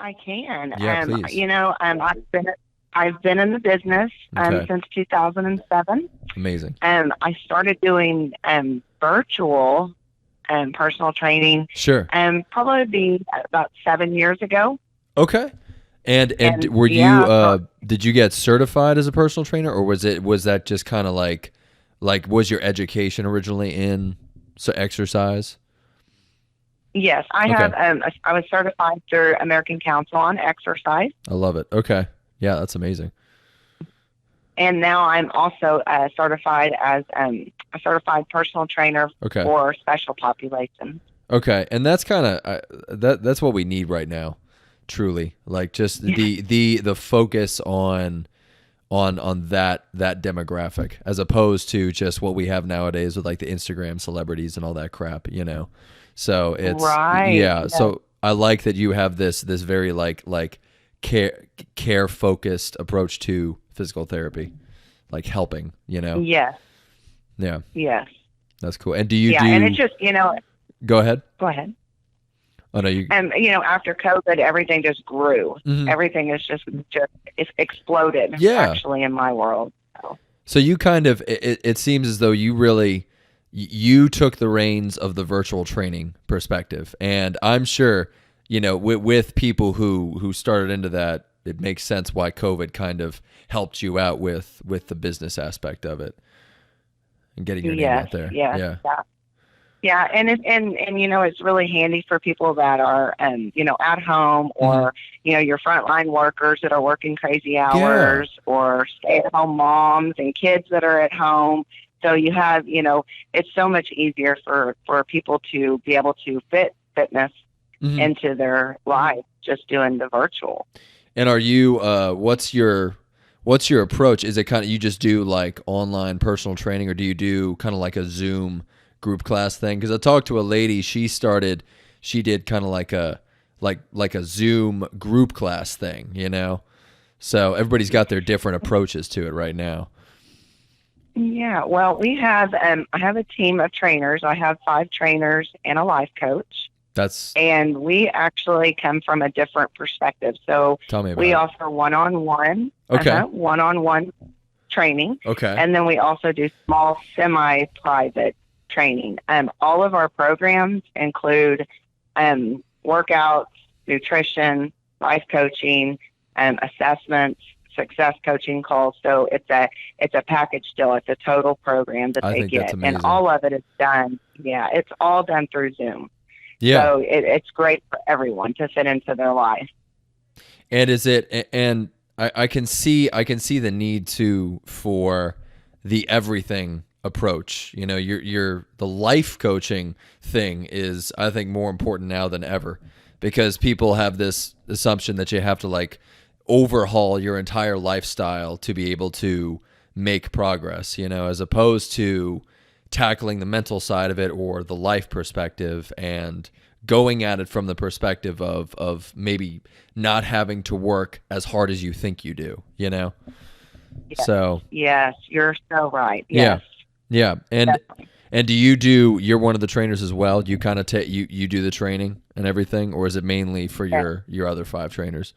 I can. Yeah, please. I've been in the business Okay. since 2007. Amazing. I started doing virtual personal training Sure. probably be about 7 years ago. Okay. And And were you yeah, so did you get certified as a personal trainer, or was that just kind of like was your education originally in exercise? yes, I Okay. have. I was certified through American Council on Exercise, I love it. Okay. Yeah, that's amazing. and now I'm also certified as a certified personal trainer Okay. for special populations. Okay. And that's kind of that's what we need right now. Truly. Like just the focus on that demographic as opposed to just what we have nowadays with like the Instagram celebrities and all that crap. So it's Right. yeah, Yes. so I like that you have this very like care focused approach to physical therapy, like helping. Yes. Yeah, Yes. that's cool. And do you Yeah. And it's do just, go ahead. go ahead. Oh no, you And after COVID, everything just grew. mhm. Everything is just it's exploded Yeah. actually in my world. So, So you kind of it seems as though you took the reins of the virtual training perspective, and I'm sure with people who started into that, it makes sense why COVID kind of helped you out with the business aspect of it and getting your name yes. out there. Yes. Yeah. Yeah. Yeah, and it's really handy for people that are at home, Hmm. or your frontline workers that are working crazy Yeah. hours, or stay-at-home moms and kids that are at home. So you have it's so much easier for people to be able to fit fitness Hmm. into their life just doing the virtual. And are you what's your approach? Is it kind of you just do like online personal training, or do you do kind of like a Zoom group class thing? Because I talked to a lady, she did kind of like a Zoom group class thing. So everybody's got their different approaches to it right now. Yeah, well, I have a team of trainers. I have 5 trainers and a life coach. That's And we actually come from a different perspective. So Tell me we about it. offer Okay. one-on-one training, Okay. and then we also do small semi-private training. All of our programs include workouts, nutrition, life coaching, assessments, success coaching calls. So it's a package deal. It's a total program that I they think that's get, and amazing. all of it is done. Yeah, it's all done through Zoom. Yeah. So it's great for everyone to fit into their life. And I can see the need for the everything approach. Your the life coaching thing is, I think, more important now than ever, because people have this assumption that you have to like overhaul your entire lifestyle to be able to make progress, as opposed to tackling the mental side of it or the life perspective and going at it from the perspective of maybe not having to work as hard as you think you do. Yes, So yes, you're so right. yeah, Yes, yeah. And definitely. and you're one of the trainers as well? You kind of take you do the training and everything, or is it mainly for Yes. your other 5 trainers?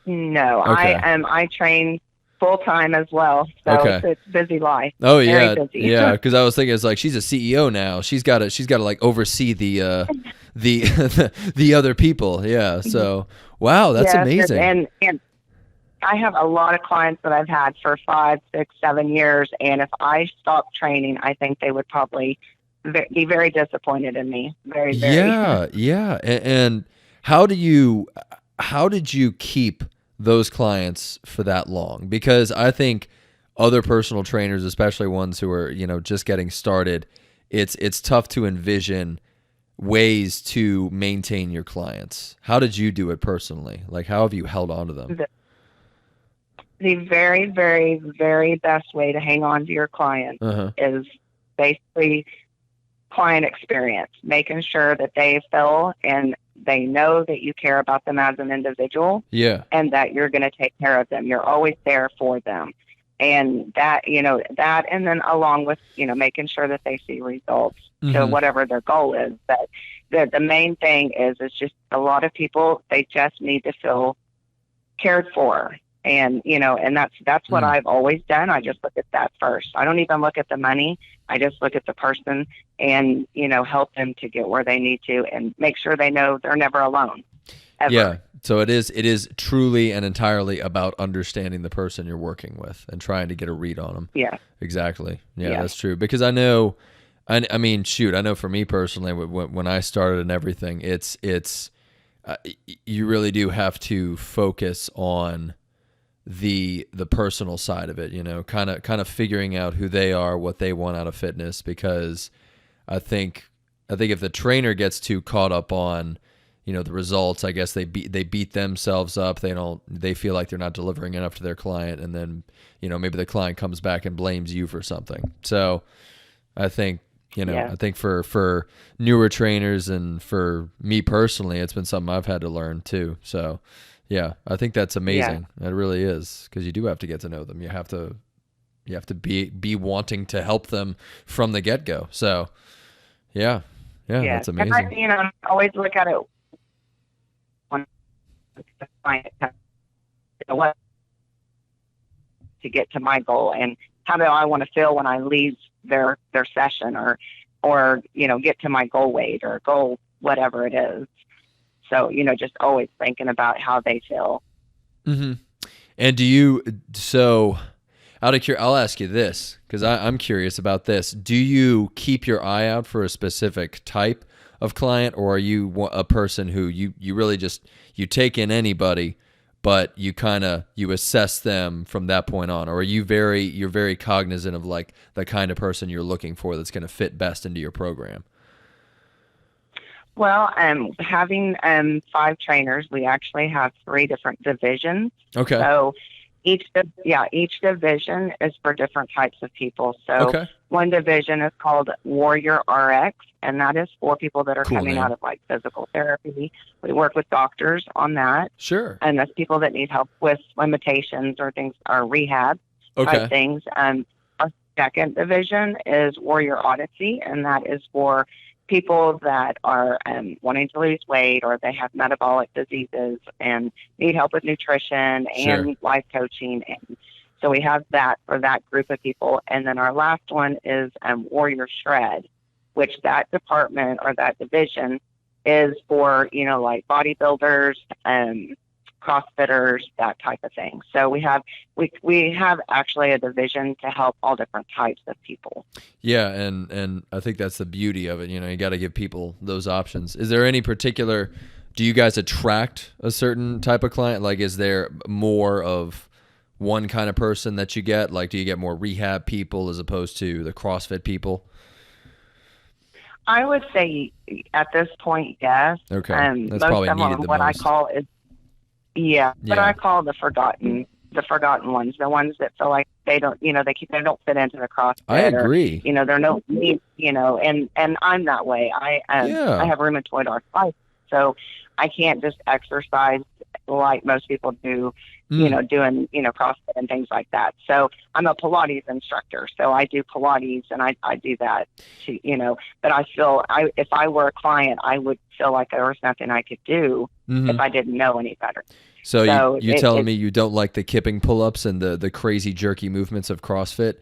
No, Okay. I train full time as well, so Okay. it's busy life, Oh very yeah, busy. yeah. Because I was thinking, it's like she's a CEO now. She's got to like oversee the the other people. Yeah. So wow, that's Yes, amazing. and I have a lot of clients that I've had for 5, 6, 7 years, and if I stopped training, I think they would probably be very disappointed in me. Very, very. Yeah, yeah. And how did you keep those clients for that long? Because I think other personal trainers, especially ones who are just getting started, it's tough to envision ways to maintain your clients. How did you do it personally? Like, how have you held on to them? the, the very, very, very best way to hang on to your clients Uh huh. is basically client experience, making sure that they feel and they know that you care about them as an individual, Yeah. and that you're going to take care of them. You're always there for them. And and then along with, making sure that they see results to Mm-hmm. whatever their goal is. But, the main thing is just a lot of people, they just need to feel cared for. And, and that's what I've always done. I just look at that first. I don't even look at the money. I just look at the person and, help them to get where they need to and make sure they know they're never alone. Ever. Yeah. So it is truly and entirely about understanding the person you're working with and trying to get a read on them. Yeah. Exactly. Yeah, that's true. Because I know, I mean, shoot, I know for me personally, when I started and everything, it's you really do have to focus on the personal side of it, kind of figuring out who they are, what they want out of fitness, because I think if the trainer gets too caught up on, the results, I guess they beat themselves up. They feel like they're not delivering enough to their client, and then, maybe the client comes back and blames you for something. So I think, I think for newer trainers and for me personally, it's been something I've had to learn too. So yeah, I think that's amazing. It really is, because you do have to get to know them. You have to be wanting to help them from the get-go. So yeah, that's amazing. And I always look at it when the client what to get to my goal, and how do I want to feel when I leave their session, or get to my goal weight or goal whatever it is. So, just always thinking about how they feel. Mm-hmm. And I'll ask you this, because I'm curious about this. Do you keep your eye out for a specific type of client, or are you a person who you really just, you take in anybody, but you assess them from that point on? Or are you're very cognizant of like the kind of person you're looking for that's going to fit best into your program? Well, having 5 trainers, we actually have 3 different divisions. Okay. So each division is for different types of people. So one division is called Warrior RX, and that is for people that are coming out of like physical therapy. We work with doctors on that. Sure. And that's people that need help with limitations or things, or rehab type things. Our second division is Warrior Odyssey, and that is for people that are wanting to lose weight, or they have metabolic diseases and need help with nutrition and life coaching. And so we have that for that group of people. And then our last one is Warrior Shred, which that department or that division is for, like bodybuilders, CrossFitters, that type of thing. So we have actually a division to help all different types of people. Yeah, and I think that's the beauty of it. You got to give people those options. Is there any particular? Do you guys attract a certain type of client? Like, is there more of one kind of person that you get? Like, do you get more rehab people as opposed to the CrossFit people? I would say at this point, yes. Okay, that's most probably of needed them, the what most. I call is. Yeah, but I call the forgotten ones, the ones that feel like they don't, they don't fit into the CrossFit. I agree. Or, they're no need, and I'm that way. I have rheumatoid arthritis, so I can't just exercise like most people do, doing, CrossFit and things like that. So I'm a Pilates instructor, so I do Pilates, and I do that too, but I feel if I were a client, I would feel like there was nothing I could do if I didn't know any better. So you're telling me you don't like the kipping pull-ups and the crazy jerky movements of CrossFit?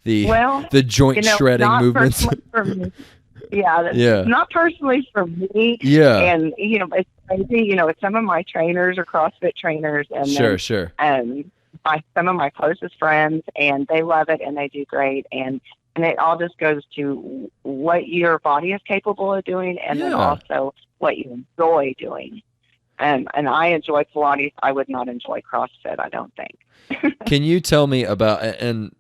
the joint shredding movements? For me. Yeah. Not personally for me. Yeah. And, it's crazy. Some of my trainers are CrossFit trainers. And Sure. Some of my closest friends, and they love it and they do great. And it all just goes to what your body is capable of doing, and then also what you enjoy doing. And I enjoy Pilates. I would not enjoy CrossFit, I don't think. Can you tell me about, and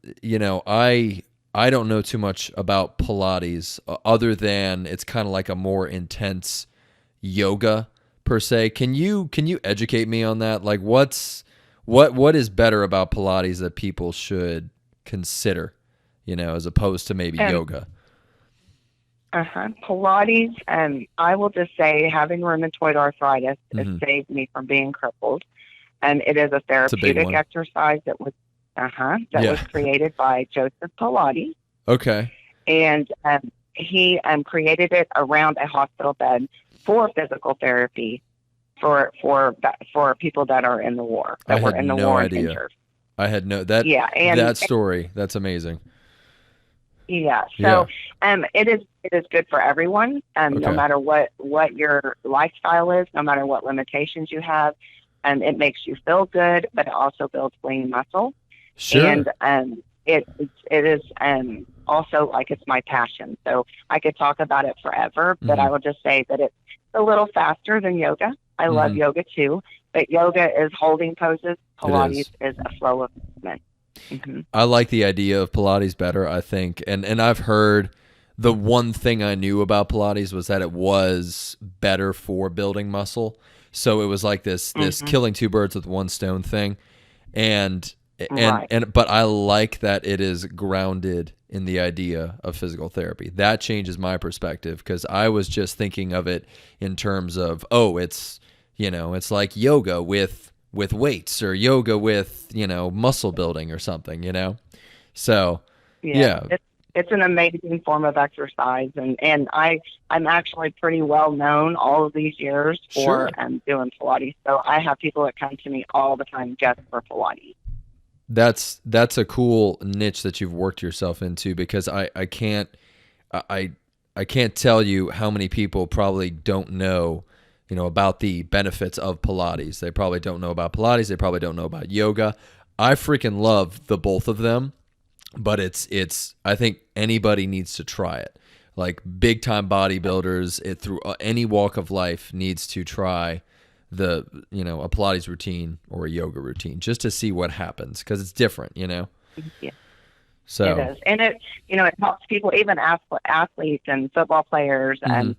I don't know too much about Pilates other than it's kind of like a more intense yoga per se. Can you educate me on that? Like what is better about Pilates that people should consider, as opposed to maybe yoga? Pilates, I will just say, having rheumatoid arthritis has saved me from being crippled. And it is a therapeutic exercise that was was created by Joseph Pilates. Okay. And he created it around a hospital bed for physical therapy for people that are in the war, that I were had in the no war and idea. injured. I had no that Yeah, and that story. That's amazing. yeah, Yeah. so it is good for everyone, no Okay. matter what your lifestyle is, no matter what limitations you have. It makes you feel good, but it also builds lean muscle. And Sure. it is also like it's my passion. So I could talk about it forever, but Mm-hmm. I will just say that it's a little faster than yoga. I love Mm-hmm. yoga too, but yoga is holding poses. It Pilates is. is a flow of movement. Hmm. I like the idea of Pilates better, I think. And I've heard the one thing I knew about Pilates was that it was better for building muscle. So it was like this Hmm. killing two birds with one stone thing. And Right. but I like that it is grounded in the idea of physical therapy. That changes my perspective because I was just thinking of it in terms of, oh, it's it's like yoga with weights or yoga with, muscle building or something. So, Yeah. yeah, It's an amazing form of exercise, and I'm actually pretty well known all of these years for sure. doing Pilates. So I have people that come to me all the time just for Pilates. That's a cool niche that you've worked yourself into because I can't I I can't tell you how many people probably don't know, about the benefits of Pilates. They probably don't know about Pilates. They probably don't know about yoga. I freaking love the both of them, but it's I think anybody needs to try it. Like big time bodybuilders, it through any walk of life needs to try a Pilates routine or a yoga routine just to see what happens because it's different. Yeah, it So, is, and it helps people, even athletes and football players mhm. and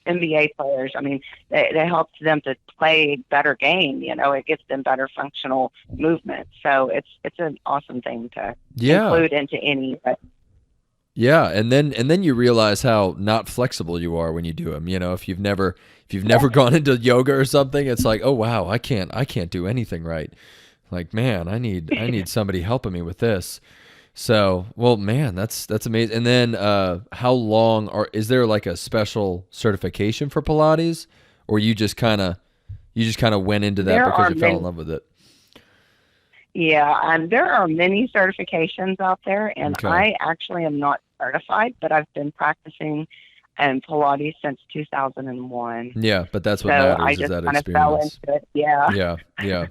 NBA players. I mean, it helps them to play a better game. It gets them better functional movement. So it's an awesome thing to Yeah. include into any. Yeah, and then you realize how not flexible you are when you do them. If you've never gone into yoga or something, it's like, oh wow, I can't do anything right. Like, man, I need somebody helping me with this. So, well, man, that's amazing. And then, how long is there like a special certification for Pilates, or you just kind of went into that There because are you fell in many. love with it? Yeah, there are many certifications out there, and Okay. I actually am not certified, but I've been practicing Pilates since 2001. Yeah, but that's what So I matters is just that kind of fell experience. into it. Yeah, Yeah, yeah.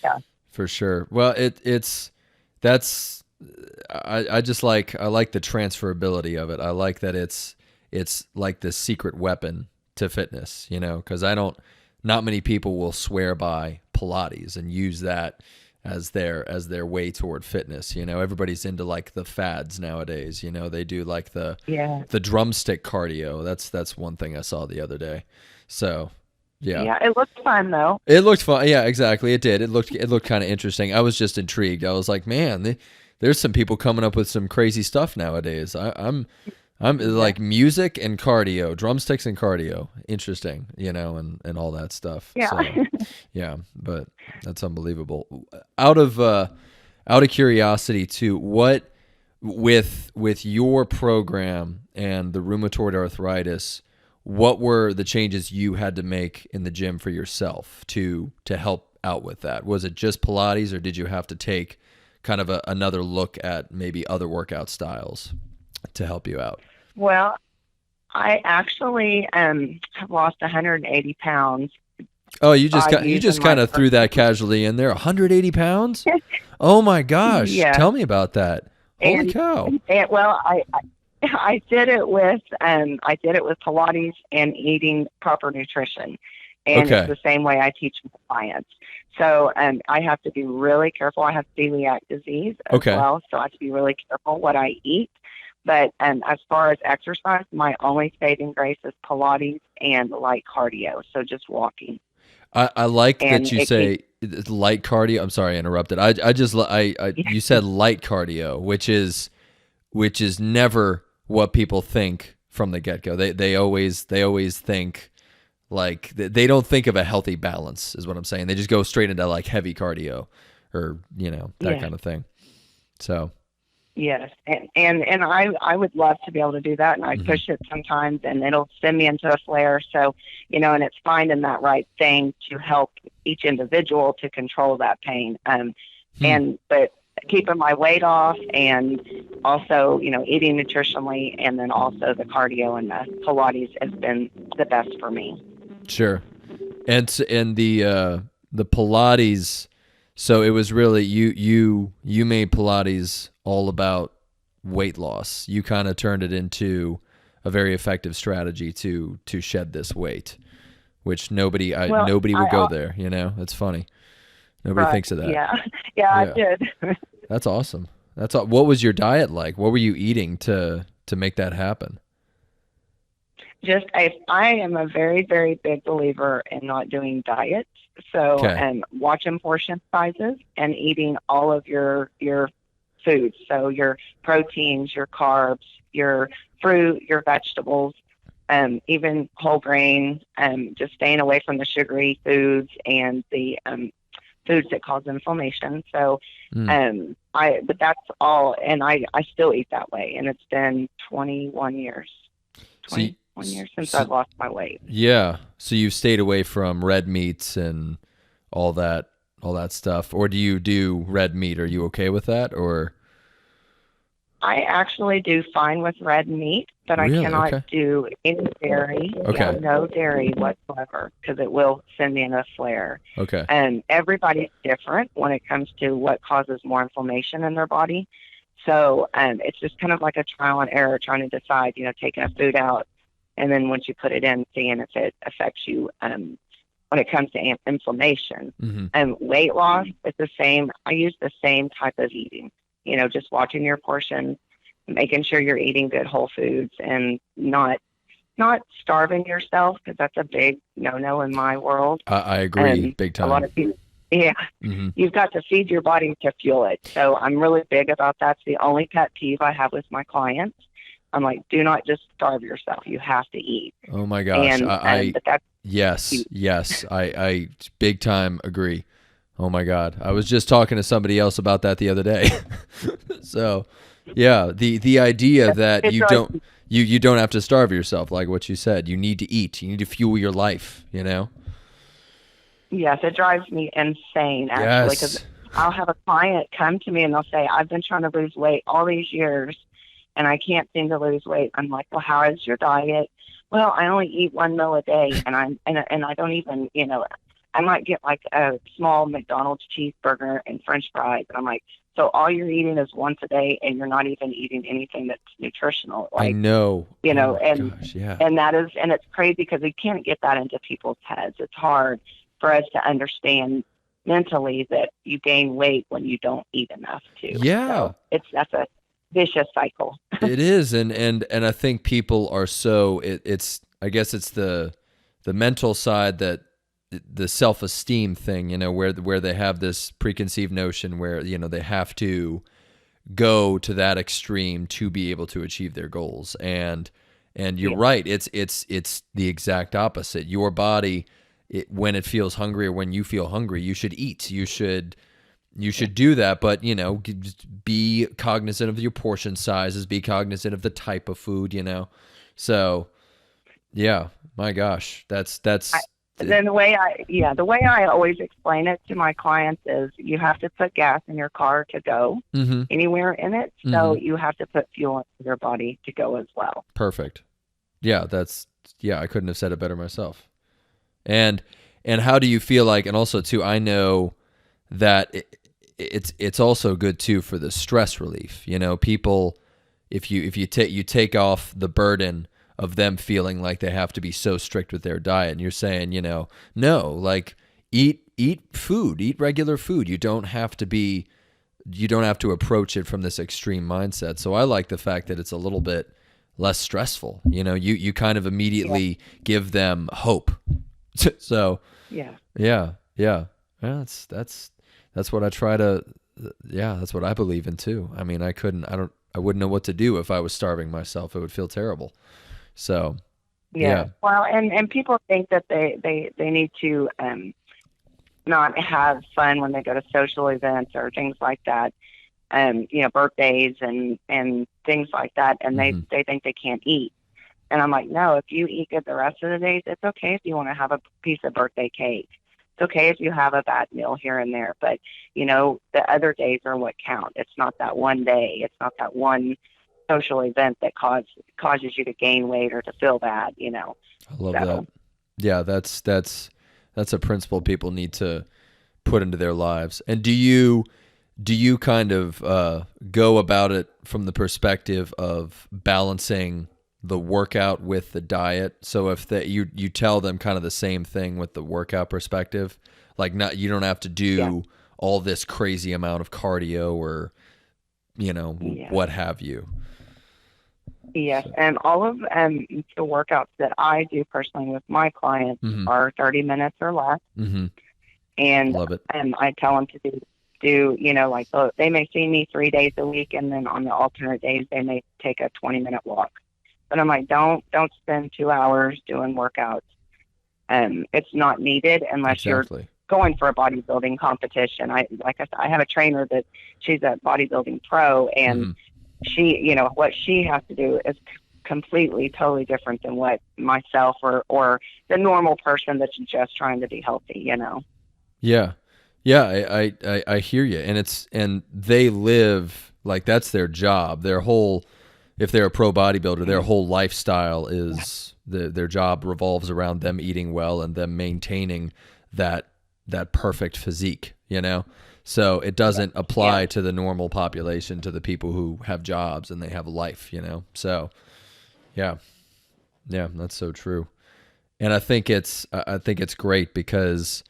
yeah, For sure. Well, that's I just I like the transferability of it. I like that it's like this secret weapon to fitness, because not many people will swear by Pilates and use that as their way toward fitness. Everybody's into like the fads nowadays. They do like the yeah, the drumstick cardio. That's one thing I saw the other day. So, yeah. yeah. It looks fun though. It looked fun. Yeah, exactly. It did. It looked kind of interesting. I was just intrigued. I was like, man, there's some people coming up with some crazy stuff nowadays. I'm Yeah, like music and cardio, drumsticks and cardio. Interesting, and all that stuff. yeah. So, yeah, but that's unbelievable. Out of curiosity too, what with your program and the rheumatoid arthritis, what were the changes you had to make in the gym for yourself to help out with that? Was it just Pilates, or did you have to take kind of another look at maybe other workout styles to help you out? Well, I actually have lost 180 pounds Oh, you just by got you just using kind my of threw that casually in there. 180 pounds? Oh my gosh! yeah. Tell me about that. Holy And, cow! well, I did it with Pilates and eating proper nutrition, and it's Okay. the same way I teach my clients. So I have to be really careful. I have celiac disease as Okay. well, so I have to be really careful what I eat. But as far as exercise, my only saving grace is Pilates and light cardio, so just walking, I like that and you it keeps. say it's light cardio. I'm sorry, I interrupted. I just you said light cardio, which is never what people think from the get go. They always think like they don't think of a healthy balance is what I'm saying. They just go straight into like heavy cardio or that Yeah. kind of thing. So Yes, and I would love to be able to do that, and I push it sometimes, and it'll send me into a flare. So, and it's finding that right thing to help each individual to control that pain. But keeping my weight off, and also eating nutritionally, and then also the cardio and the Pilates has been the best for me. Sure, and the Pilates. So it was really you made Pilates all about weight loss. You kind of turned it into a very effective strategy to shed this weight, which nobody would go there. It's funny. Nobody thinks of that. Yeah, I did. That's awesome. What was your diet like? What were you eating to make that happen? I am a very, very big believer in not doing diets. So, watching portion sizes and eating all of your foods. So your proteins, your carbs, your fruit, your vegetables, even whole grain, just staying away from the sugary foods and the foods that cause inflammation. So, but that's all. And I still eat that way. And it's been 21 years. 21 years since I've lost my weight. Yeah. So you've stayed away from red meats and all that stuff, or do you do red meat? Are you okay with that, or? I actually do fine with red meat, but really? I cannot do any dairy. Okay. No dairy whatsoever, because it will send me in a flare. Okay. And everybody's different when it comes to what causes more inflammation in their body. So it's just kind of like a trial and error, trying to decide, taking a food out, and then once you put it in, seeing if it affects you when it comes to inflammation. Weight loss, it's the same. I use the same type of eating, just watching your portions, making sure you're eating good whole foods, and not starving yourself, because that's a big no-no in my world. I agree, big time. A lot of people, you've got to feed your body to fuel it. So I'm really big about that. It's the only pet peeve I have with my clients. I'm like, do not just starve yourself. You have to eat. Oh my gosh. But that's Yes. I big time agree. Oh my God. I was just talking to somebody else about that the other day. So yeah, the idea that you don't have to starve yourself, like what you said. You need to eat. You need to fuel your life, Yes, it drives me insane, actually, because I'll have a client come to me and they'll say, I've been trying to lose weight all these years, and I can't seem to lose weight. I'm like, well, how is your diet? Well, I only eat 1 meal a day, and I don't even, I might get like a small McDonald's cheeseburger and French fries. And I'm like, so all you're eating is once a day, and you're not even eating anything that's nutritional. Like, I know. And that is, and it's crazy because we can't get that into people's heads. It's hard for us to understand mentally that you gain weight when you don't eat enough too. Yeah. So that's a vicious cycle. It is, and I think people are so I guess it's the mental side, that the self-esteem thing, where they have this preconceived notion where they have to go to that extreme to be able to achieve their goals, and you're right, it's the exact opposite. Your body, when it feels hungry, or when you feel hungry, you should eat. You should do that, but be cognizant of your portion sizes, be cognizant of the type of food, So, yeah, my gosh, then the way I always explain it to my clients is, you have to put gas in your car to go anywhere in it, so you have to put fuel in your body to go as well. Perfect. Yeah, I couldn't have said it better myself. And how do you feel like? And also too, I know that it's also good too for the stress relief. People, if you take off the burden of them feeling like they have to be so strict with their diet, and you're saying, no, like eat food, eat regular food. You don't have to approach it from this extreme mindset. So I like the fact that it's a little bit less stressful. You kind of immediately give them hope. So yeah. That's what I try to. Yeah, that's what I believe in too. I mean, I wouldn't know what to do if I was starving myself. It would feel terrible. So yeah. Well, and people think that they need to not have fun when they go to social events or things like that. birthdays and things like that, and they think they can't eat. And I'm like, no, if you eat good the rest of the days, it's okay if you want to have a piece of birthday cake. It's okay if you have a bad meal here and there, but the other days are what count. It's not that one day. It's not that one social event that causes you to gain weight or to feel bad. I love that. Yeah, that's a principle people need to put into their lives. And do you kind of go about it from the perspective of balancing the workout with the diet? So if you tell them kind of the same thing with the workout perspective, like you don't have to do all this crazy amount of cardio or what have you. Yes, so. And all of the workouts that I do personally with my clients are 30 minutes or less. And love it. I tell them to do they may see me 3 days a week, and then on the alternate days they may take a 20-minute walk. But I'm like, don't spend 2 hours doing workouts. It's not needed unless you're going for a bodybuilding competition. I have a trainer that she's a bodybuilding pro, and she, what she has to do is completely, totally different than what myself or the normal person that's just trying to be healthy, Yeah. Yeah. I hear you. And they live like that's their job. If they're a pro bodybuilder, their whole lifestyle is their job revolves around them eating well and them maintaining that perfect physique, So it doesn't apply to the normal population, to the people who have jobs and they have life, So yeah, that's so true. And I think it's great because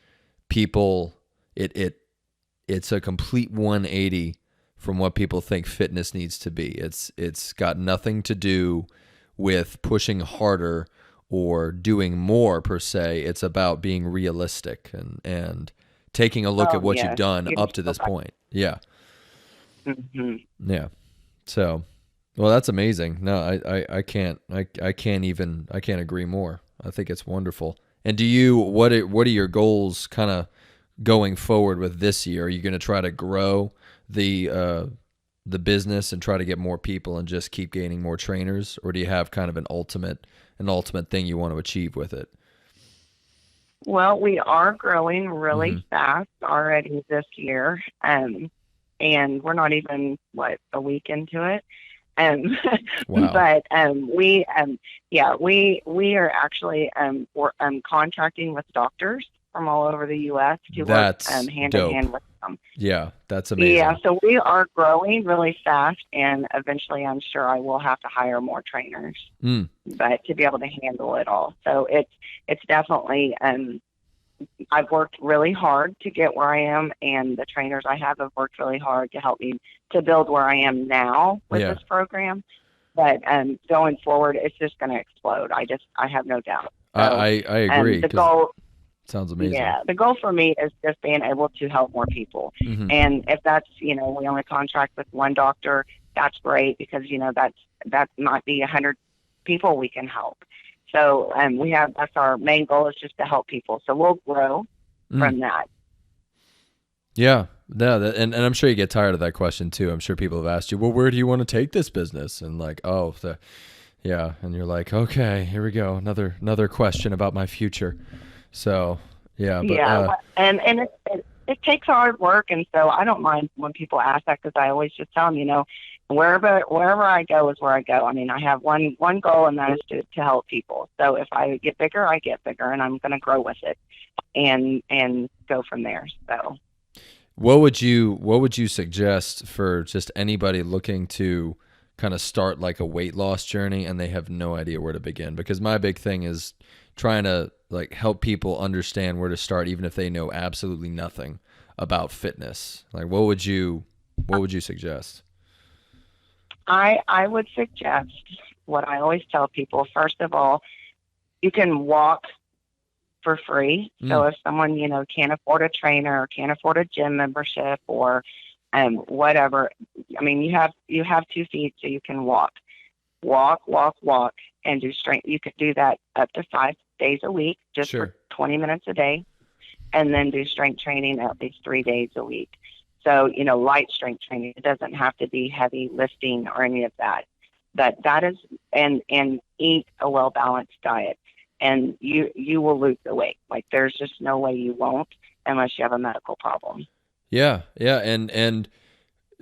people, it's a complete 180 from what people think fitness needs to be. It's got nothing to do with pushing harder or doing more per se. It's about being realistic and taking a look at what you've done up to this point. Yeah. Yeah. So, well, that's amazing. No, I can't agree more. I think it's wonderful. And what are your goals kind of going forward with this year? Are you going to try to grow the business and try to get more people and just keep gaining more trainers, or do you have kind of an ultimate thing you want to achieve with it? Well, we are growing really fast already this year, and we're not even a week into it. Wow. But we are actually we're contracting with doctors from all over the U.S. to work hand in hand with them. Yeah, that's amazing. Yeah, so we are growing really fast, and eventually I'm sure I will have to hire more trainers, but to be able to handle it all. So it's definitely, I've worked really hard to get where I am, and the trainers I have worked really hard to help me to build where I am now with this program. But going forward, it's just going to explode. I have no doubt. So, I agree. The goal sounds amazing. Yeah, the goal for me is just being able to help more people. And if that's, we only contract with one doctor, that's great, because, that might be 100 people we can help. So that's our main goal, is just to help people. So we'll grow from that. Yeah. No, and I'm sure you get tired of that question too. I'm sure people have asked you, well, where do you want to take this business? And like, and you're like, okay, here we go. Another question about my future. So, yeah. But, and it takes hard work. And so I don't mind when people ask that, because I always just tell them, wherever I go is where I go. I mean, I have one goal, and that is to help people. So if I get bigger, I get bigger, and I'm going to grow with it and go from there. So what would you suggest for just anybody looking to kind of start like a weight loss journey and they have no idea where to begin? Because my big thing is trying to like help people understand where to start, even if they know absolutely nothing about fitness. Like, what would you suggest? I would suggest what I always tell people. First of all, you can walk for free. So if someone, can't afford a trainer or can't afford a gym membership or whatever, I mean, you have 2 feet, so you can walk, and do strength. You could do that up to 5 days a week, just for 20 minutes a day, and then do strength training at least 3 days a week. So, light strength training, it doesn't have to be heavy lifting or any of that. But that is, and eat a well-balanced diet, and you will lose the weight. Like, there's just no way you won't unless you have a medical problem. Yeah. Yeah. And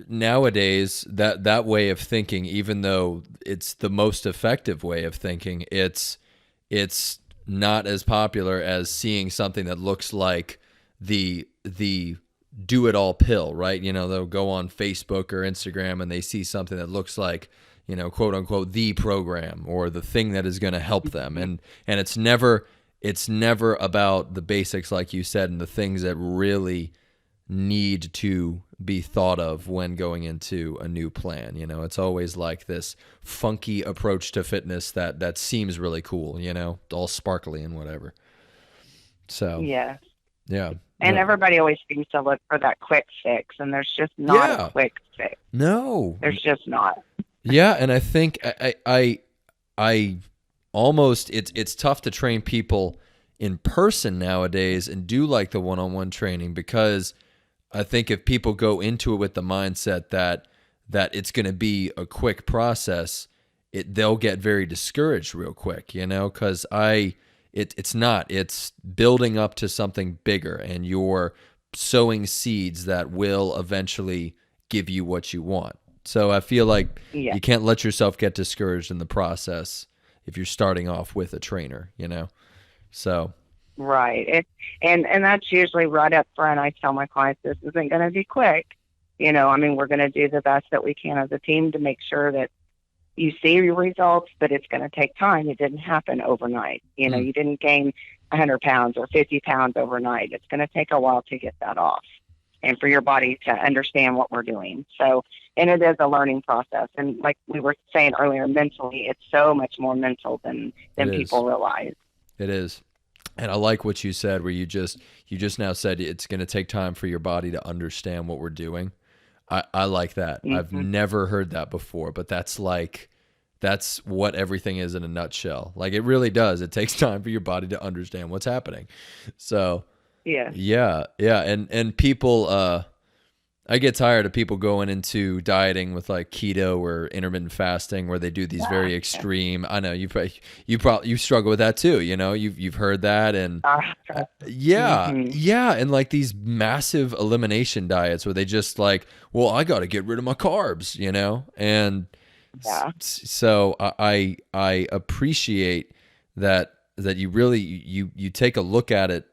nowadays that way of thinking, even though it's the most effective way of thinking, it's not as popular as seeing something that looks like the do it all pill, right? They'll go on Facebook or Instagram and they see something that looks like, quote unquote, the program or the thing that is going to help them. And it's never about the basics, like you said, and the things that really need to be thought of when going into a new plan. It's always like this funky approach to fitness that seems really cool, all sparkly and whatever. So, yeah. no. And everybody always seems to look for that quick fix, and there's just not a quick fix. No, there's just not. Yeah. And I think I almost, it's tough to train people in person nowadays and do like the one-on-one training, because I think if people go into it with the mindset that it's going to be a quick process, they'll get very discouraged real quick, because it's not. It's building up to something bigger, and you're sowing seeds that will eventually give you what you want. So I feel like you can't let yourself get discouraged in the process if you're starting off with a trainer, So. Right. And that's usually right up front. I tell my clients, this isn't going to be quick. We're going to do the best that we can as a team to make sure that you see your results, but it's going to take time. It didn't happen overnight. You didn't gain 100 pounds or 50 pounds overnight. It's going to take a while to get that off and for your body to understand what we're doing. So, and it is a learning process. And like we were saying earlier, mentally, it's so much more mental than people realize. It is. And I like what you said, where you just now said it's going to take time for your body to understand what we're doing. I like that. Mm-hmm. I've never heard that before, but that's what everything is in a nutshell. Like, it really does. It takes time for your body to understand what's happening. So yeah. And people, I get tired of people going into dieting with like keto or intermittent fasting, where they do these very extreme. I know you struggle with that too. You've heard that, and and like these massive elimination diets where they just like, well, I got to get rid of my carbs, and so I appreciate that you really you take a look at it.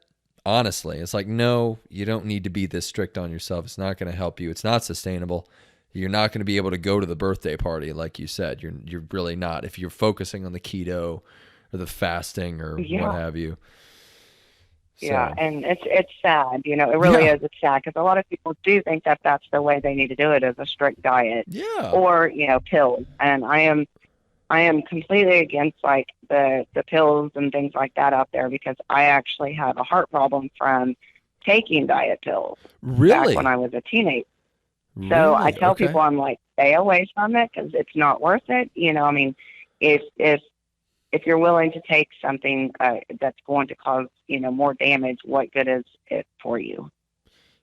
Honestly, it's like, no, you don't need to be this strict on yourself. It's not going to help you. It's not sustainable. You're not going to be able to go to the birthday party, like you said. You're really not, if you're focusing on the keto or the fasting or what have you. So. Yeah, and it's sad. It really is. It's sad, because a lot of people do think that that's the way they need to do it, as a strict diet or pills. And I am completely against like the pills and things like that out there, because I actually have a heart problem from taking diet pills back when I was a teenager. Really? So I tell people, I'm like, stay away from it, because it's not worth it. If you're willing to take something that's going to cause more damage, what good is it for you?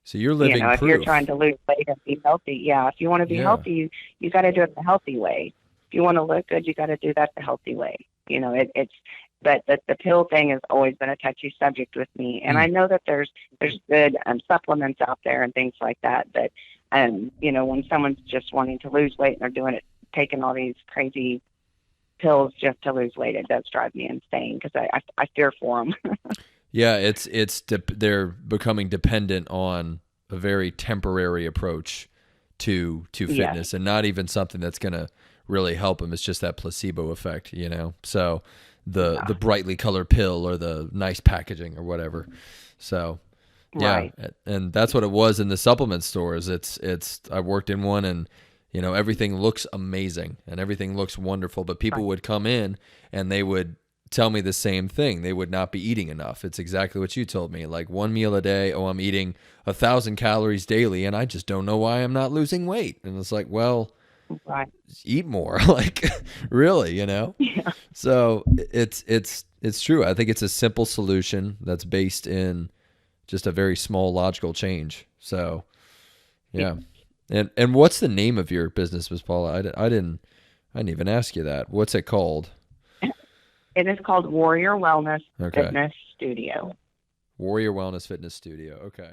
So you're living proof. If you're trying to lose weight and be healthy, if you want to be healthy, you got to do it the healthy way. If you want to look good, you got to do that the healthy way. But the pill thing has always been a touchy subject with me. And I know that there's good supplements out there and things like that. But, when someone's just wanting to lose weight and they're doing it, taking all these crazy pills just to lose weight, it does drive me insane, because I fear for them. Yeah, they're becoming dependent on a very temporary approach to fitness, and not even something that's going to really help them. It's just that placebo effect, so the brightly colored pill or the nice packaging or whatever. So and that's what it was in the supplement stores. I worked in one, and everything looks amazing and everything looks wonderful, but people would come in and they would tell me the same thing. They would not be eating enough. It's exactly what you told me. Like, one meal a day. Oh, I'm eating 1,000 calories daily, and I just don't know why I'm not losing weight. And it's like, well, eat more. Like, really, Yeah. So it's true. I think it's a simple solution that's based in just a very small logical change. So Yeah. And what's the name of your business, Miss Paula? I didn't even ask you that. What's it called? It is called Warrior Wellness Okay. Fitness Studio. Warrior Wellness Fitness Studio. Okay.